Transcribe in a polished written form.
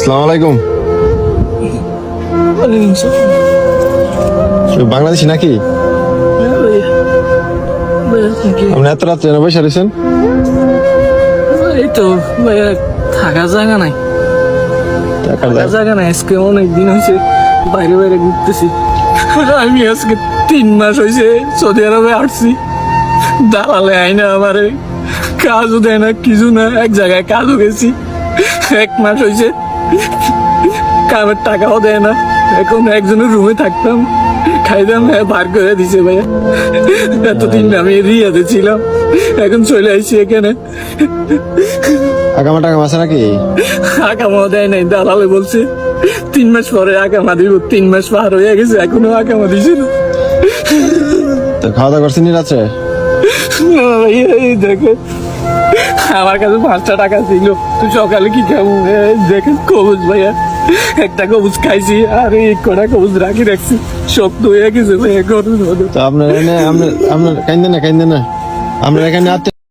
আসসালামু আলাইকুম। বাংলাদেশি নাকি? আপনি এত রাত্রে এনে বসে রয়েছেন? এই তো ভাইয়া থাকার জায়গা নাই, থাকার জায়গা নাই। আজকে অনেক দিন হয়েছে বাইরে বাইরে ঘুরতেছি। আমি আজকে 3 মাস হয়েছে সৌদি আরবে আসছি। দালালে আইনা আমারে কাজও দেয় না, কিছু না। এক জায়গায় কাজও গেছি, 1 মাস হয়েছে কামের টাকাও দেয় না। এখন একজনের রুমে থাকতাম, খাইতাম, বার করে দিছে ভাইয়া। এতদিন আমি রিয়াতে ছিলাম, এখন চলে আসছি এখানে। আগামা টাকাম আছে নাকি? আকামা দেয় নাই, দালালে বলছে 3 মাস পরে আকামা দিব। 3 মাস পার হয়ে গেছে, এখনো আকামা দিছে না। তো খাওয়া দাওয়া করছেন রাত্রে? না ভাইয়া, এই দেখে আমার কাছে 5টা টাকা ছিল, তুই সকালে কি খাবো? দেখে কবুজ ভাইয়া, একটা কবুজ খাইছি আর এই কটা কবুজ রাখছি, শক্ত হয়ে গেছে ভাইয়া গরমের মধ্যে। তো আপনার এনে আপনার কাইন্দেন না, আপনার এখানে